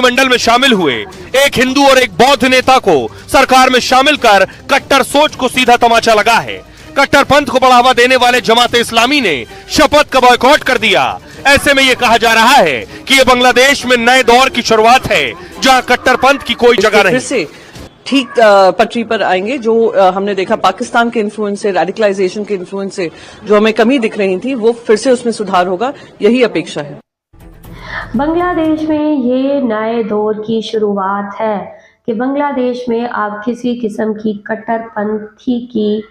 मंत्रिमंडल में शामिल हुए एक हिंदू और एक बौद्ध नेता को सरकार में शामिल कर कट्टर सोच को सीधा तमाचा लगा है। कट्टरपंथ को बढ़ावा देने वाले जमात इस्लामी ने शपथ का बॉयकॉट कर दिया। ऐसे में ये कहा जा रहा है कि ये बांग्लादेश में नए दौर की शुरुआत है, जहां कट्टरपंथ की कोई जगह नहीं। से ठीक पटरी पर आएंगे। जो हमने देखा पाकिस्तान के इन्फ्लुएंस से, रेडिकलाइजेशन के इन्फ्लुएंस से जो हमें कमी दिख रही थी, वो फिर से उसमें सुधार होगा, यही अपेक्षा है। बांग्लादेश में ये नए दौर की शुरुआत है कि बांग्लादेश में अब किसी किस्म की कट्टरपंथी की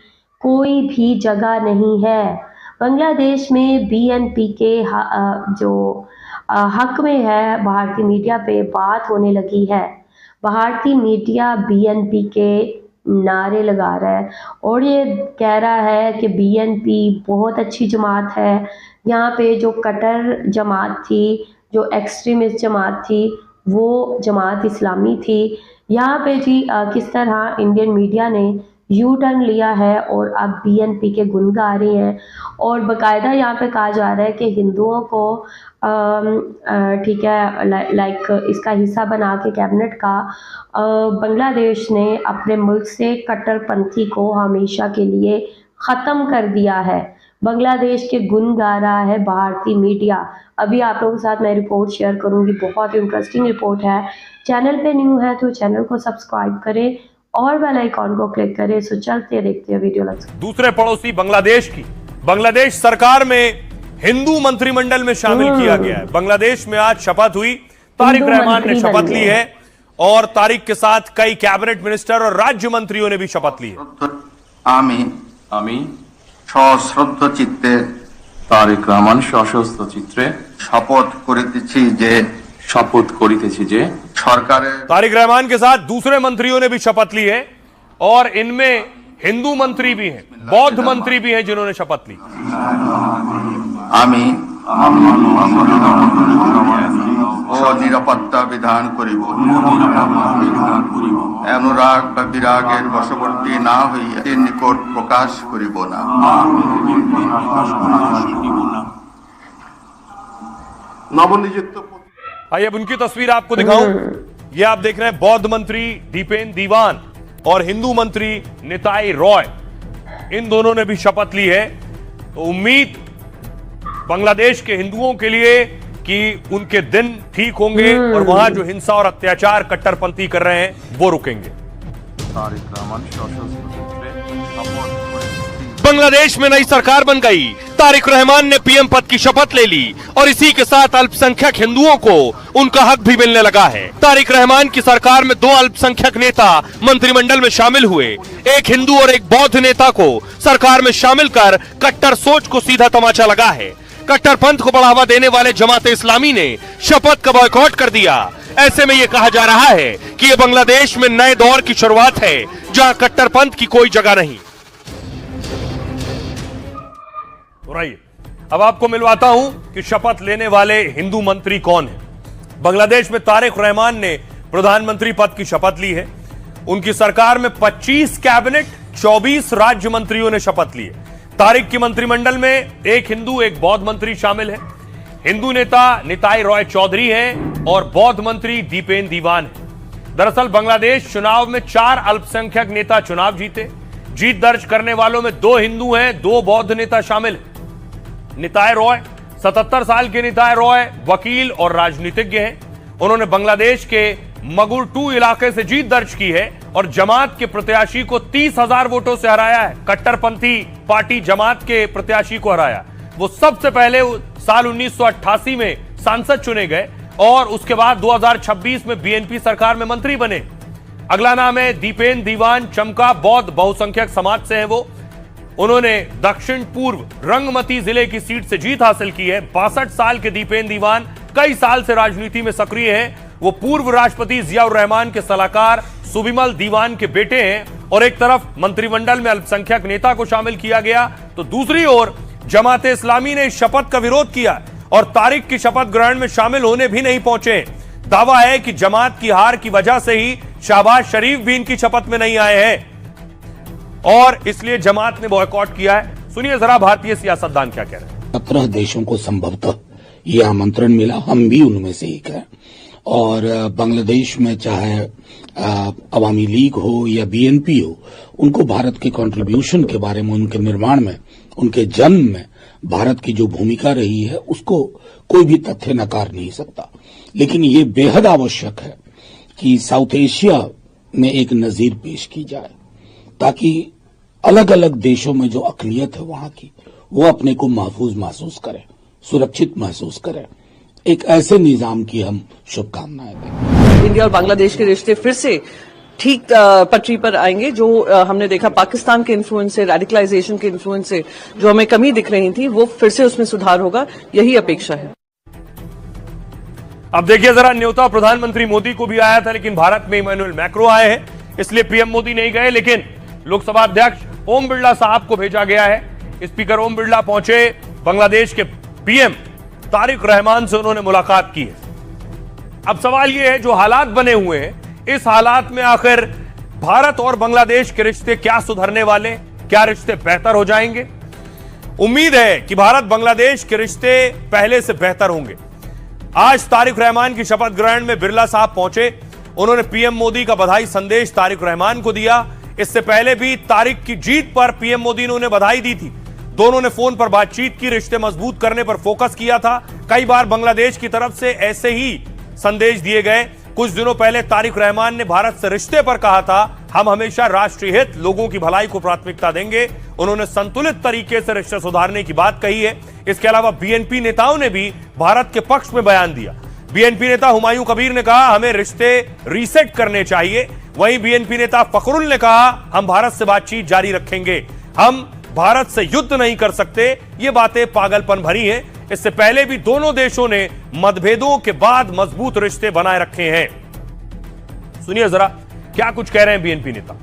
कोई भी जगह नहीं है। बांग्लादेश में बीएनपी के जो हक में है, भारतीय मीडिया पे बात होने लगी है। भारतीय मीडिया बीएनपी के नारे लगा रहा है और ये कह रहा है कि बीएनपी बहुत अच्छी जमात है। यहाँ पे जो कट्टर जमात थी, जो एक्सट्रीमिस्ट जमात थी, वो जमात इस्लामी थी। यहाँ पे जी किस तरह इंडियन मीडिया ने यू टर्न लिया है और अब बीएनपी के गुण गा रहे हैं और बाकायदा यहाँ पे कहा जा रहा है कि हिंदुओं को ठीक है लाइक इसका हिस्सा बना के कैबिनेट का बांग्लादेश ने अपने मुल्क से कट्टरपंथी को हमेशा के लिए ख़त्म कर दिया है। बांग्लादेश के गुण गा रहा है भारतीय मीडिया। अभी आप लोगों के साथ मैं रिपोर्ट शेयर करूंगी, बहुत इंटरेस्टिंग रिपोर्ट है। चैनल पे न्यू है तो चैनल को सब्सक्राइब करें और बेल आइकॉन को क्लिक करें। सो चलते देखते हैं वीडियो। दूसरे पड़ोसी बांग्लादेश सरकार में हिंदू मंत्रिमंडल में शामिल किया गया है। बांग्लादेश में आज शपथ हुई, तारिक रहमान ने शपथ ली है और तारिक के साथ कई कैबिनेट मिनिस्टर और राज्य मंत्रियों ने भी शपथ ली है। आमी सश्रद्ध चित्ते तारिक रहमान सशस्त्र चित्रे शपथ करितेछि जे सरकारे। तारिक रहमान के साथ दूसरे मंत्रियों ने भी शपथ ली है और इनमें हिंदू मंत्री भी हैं, बौद्ध मंत्री भी हैं जिन्होंने शपथ ली। आमी निरापत्ता विधान करिब, अनुराग बा विरागेर बशवर्ती ना हইয়া निकट प्रकाश करिब ना। नवनियुक्त आइए अब उनकी तस्वीर आपको दिखाऊं। ये आप देख रहे हैं बौद्ध मंत्री दीपेन दीवान और हिंदू मंत्री निताई रॉय, इन दोनों ने भी शपथ ली है। तो उम्मीद बांग्लादेश के हिंदुओं के लिए कि उनके दिन ठीक होंगे और वहां जो हिंसा और अत्याचार कट्टरपंथी कर रहे हैं वो रुकेंगे। बांग्लादेश में नई सरकार बन गई। तारिक रहमान ने पीएम पद की शपथ ले ली और इसी के साथ अल्पसंख्यक हिंदुओं को उनका हक भी मिलने लगा है। तारिक रहमान की सरकार में 2 अल्पसंख्यक नेता मंत्रिमंडल में शामिल हुए। एक हिंदू और एक बौद्ध नेता को सरकार में शामिल कर कट्टर सोच को सीधा तमाचा लगा है। कट्टरपंथ को बढ़ावा देने वाले जमात इस्लामी ने शपथ का बॉयकॉट कर दिया। ऐसे में यह कहा जा रहा है कि ये बांग्लादेश में नए दौर की शुरुआत है, जहां कट्टरपंथ की कोई जगह नहीं। अब आपको मिलवाता हूं कि शपथ लेने वाले हिंदू मंत्री कौन हैं। बांग्लादेश में तारिक रहमान ने प्रधानमंत्री पद की शपथ ली है। उनकी सरकार में 25 कैबिनेट, 24 राज्य मंत्रियों ने शपथ ली है। तारिक के मंत्रिमंडल में एक हिंदू, एक बौद्ध मंत्री शामिल है। हिंदू नेता निताई रॉय चौधरी हैं और बौद्ध मंत्री दीपेन दीवान है। दरअसल बांग्लादेश चुनाव में 4 अल्पसंख्यक नेता चुनाव जीते। जीत दर्ज करने वालों में 2 हिंदू हैं, 2 बौद्ध नेता शामिल हैं। निताई रॉय 77 साल के निताई रॉय वकील और राजनीतिज्ञ हैं। उन्होंने बांग्लादेश के मगुर 2 इलाके से जीत दर्ज की है और जमात के प्रत्याशी को 30,000 वोटों से हराया है। कट्टरपंथी पार्टी जमात के प्रत्याशी को हराया। वो सबसे पहले साल 1988 में सांसद चुने गए और उसके बाद 2026 में बीएनपी सरकार में मंत्री बने। अगला नाम है दीपेन दीवान चमका, बौद्ध बहुसंख्यक समाज से हैं वो। उन्होंने दक्षिण पूर्व रंगमती जिले की सीट से जीत हासिल की है। 62 साल के दीपेन दीवान कई साल से राजनीति में सक्रिय हैं। वो पूर्व राष्ट्रपति जियाउर रहमान के सलाहकार सुबिमल दीवान के बेटे हैं और एक तरफ मंत्रिमंडल में अल्पसंख्यक नेता को शामिल किया गया तो दूसरी ओर जमात इस्लामी ने इस शपथ का विरोध किया और तारिक की शपथ ग्रहण में शामिल होने भी नहीं पहुंचे। दावा है कि जमात की हार की वजह से ही शहबाज शरीफ भी इनकी शपथ में नहीं आए हैं और इसलिए जमात ने बॉयकॉट किया है। सुनिए जरा भारतीय सियासतदान क्या कह रहे हैं। 17 देशों को संभवतः यह आमंत्रण मिला, हम भी उनमें से एक हैं और बांग्लादेश में चाहे अवामी लीग हो या बीएनपी हो, उनको भारत के कंट्रीब्यूशन के बारे में, उनके निर्माण में, उनके जन्म में भारत की जो भूमिका रही है उसको कोई भी तथ्य नकार नहीं सकता। लेकिन ये बेहद आवश्यक है कि साउथ एशिया में एक नजीर पेश की जाए ताकि अलग अलग देशों में जो अक़लियत है वहां की, वो अपने को महफूज महसूस करे, सुरक्षित महसूस करे। एक ऐसे निजाम की हम शुभकामनाएं दें। इंडिया और बांग्लादेश के रिश्ते फिर से ठीक पटरी पर आएंगे। जो हमने देखा पाकिस्तान के इन्फ्लुएंस से, रेडिकलाइजेशन के इन्फ्लुएंस से जो हमें कमी दिख रही थी, वो फिर से उसमें सुधार होगा, यही अपेक्षा है। अब देखिए जरा, न्योता प्रधानमंत्री मोदी को भी आया था, लेकिन भारत में इमैनुअल मैक्रो आए हैं, इसलिए पीएम मोदी नहीं गए। लेकिन लोकसभा अध्यक्ष ओम बिरला साहब को भेजा गया है। स्पीकर ओम बिरला पहुंचे, बांग्लादेश के पीएम तारिक रहमान से उन्होंने मुलाकात की है। अब सवाल यह है, जो हालात बने हुए हैं, इस हालात में आखिर भारत और बांग्लादेश के रिश्ते क्या सुधरने वाले, क्या रिश्ते बेहतर हो जाएंगे? उम्मीद है कि भारत बांग्लादेश के रिश्ते पहले से बेहतर होंगे। आज तारिक रहमान की शपथ ग्रहण में बिरला साहब पहुंचे, उन्होंने पीएम मोदी का बधाई संदेश तारिक रहमान को दिया। इससे पहले भी तारिक की जीत पर पीएम मोदी ने उन्हें बधाई दी थी। दोनों ने फोन पर बातचीत की, रिश्ते मजबूत करने पर फोकस किया था। कई बार बांग्लादेश की तरफ से ऐसे ही संदेश दिए गए। कुछ दिनों पहले तारिक रहमान ने भारत से रिश्ते पर कहा था, हम हमेशा राष्ट्रीय हित, लोगों की भलाई को प्राथमिकता देंगे। उन्होंने संतुलित तरीके से रिश्ते सुधारने की बात कही है। इसके अलावा बीएनपी नेताओं ने भी भारत के पक्ष में बयान दिया। बीएनपी नेता हुमायूं कबीर ने कहा, हमें रिश्ते रीसेट करने चाहिए। वहीं बीएनपी नेता फखरुल ने कहा, हम भारत से बातचीत जारी रखेंगे, हम भारत से युद्ध नहीं कर सकते। ये बातें पागलपन भरी हैं। इससे पहले भी दोनों देशों ने मतभेदों के बाद मजबूत रिश्ते बनाए रखे हैं। सुनिए जरा क्या कुछ कह रहे हैं बीएनपी नेता।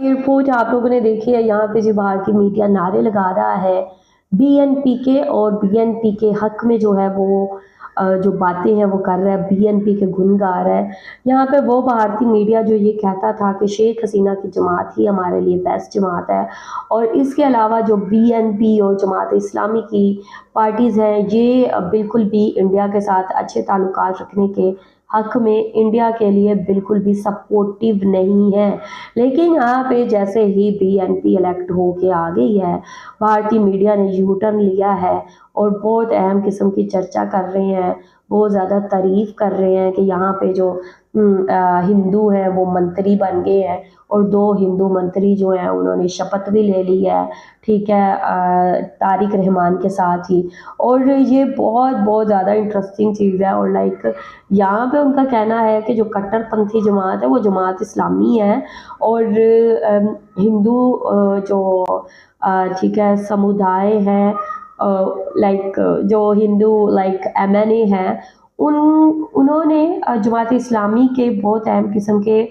रिपोर्ट आप लोगों ने देखी है। यहाँ पे जो भारतीय मीडिया नारे लगा रहा है बीएनपी के, और बीएनपी के हक में जो है वो जो बातें हैं वो कर रहा है, बीएनपी के गुण गा रहा है। यहाँ पे वो भारतीय मीडिया जो ये कहता था कि शेख हसीना की जमात ही हमारे लिए बेस्ट जमात है, और इसके अलावा जो बीएनपी और जमात इस्लामी की पार्टीज़ हैं, ये बिल्कुल भी इंडिया के साथ अच्छे ताल्लुकात रखने के हक में इंडिया के लिए बिल्कुल भी सपोर्टिव नहीं है। लेकिन यहाँ पे जैसे ही बीएनपी इलेक्ट हो के आ गई है, भारतीय मीडिया ने यू टर्न लिया है और बहुत अहम किस्म की चर्चा कर रहे हैं, बहुत ज़्यादा तारीफ़ कर रहे हैं कि यहाँ पे जो हिंदू हैं वो मंत्री बन गए हैं, और 2 हिंदू मंत्री जो हैं उन्होंने शपथ भी ले ली है, ठीक है, तारिक रहमान के साथ ही। और ये बहुत ज़्यादा इंटरेस्टिंग चीज़ है। और लाइक यहाँ पे उनका कहना है कि जो कट्टरपंथी जमात है वो जमात इस्लामी है, और हिंदू जो ठीक है समुदाय है, लाइक जो हिंदू लाइक एमएनए है, उन्होंने जमात इस्लामी के बहुत अहम किस्म के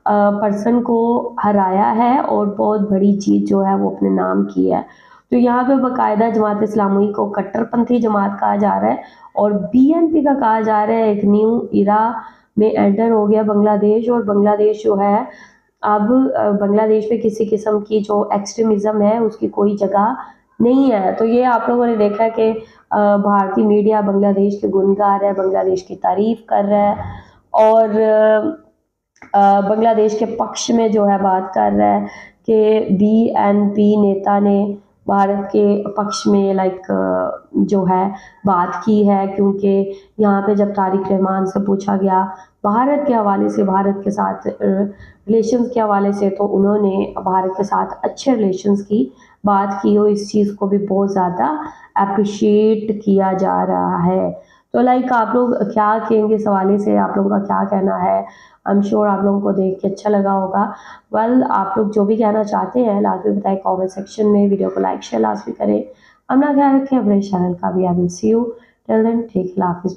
पर्सन को हराया है और बहुत बड़ी जीत जो है वो अपने नाम की है। तो यहाँ पे बाकायदा जमात इस्लामी को कट्टरपंथी जमात कहा जा रहा है, और बीएनपी का कहा जा रहा है एक न्यू इरा में एंटर हो गया बांग्लादेश। और बांग्लादेश जो है अब बांग्लादेश में किसी किस्म की जो एक्सट्रीमिज़म है उसकी कोई जगह नहीं है। तो ये आप लोगों ने देखा कि भारतीय मीडिया बांग्लादेश के गुण गा रहा है, बांग्लादेश की तारीफ कर रहा है, और बांग्लादेश के पक्ष में जो है बात कर रहा है कि बीएनपी नेता ने भारत के पक्ष में लाइक जो है बात की है। क्योंकि यहाँ पे जब तारिक रहमान से पूछा गया भारत के हवाले से, भारत के साथ रिलेशंस के हवाले से, तो उन्होंने भारत के साथ अच्छे रिलेशंस की बात की, और इस चीज़ को भी बहुत ज़्यादा अप्रिशिएट किया जा रहा है। तो लाइक आप लोग क्या कहेंगे इस हवाले से, आप लोगों का क्या कहना है? आई एम श्योर आप लोगों को देख के अच्छा लगा होगा। वेल आप लोग जो भी कहना चाहते हैं लास्ट में बताएं कमेंट सेक्शन में। वीडियो को लाइक शेयर लास्ट में करें। अपना ख्याल रखें, अपने चैनल का भी। I will see you till then, take care, हाफिज़।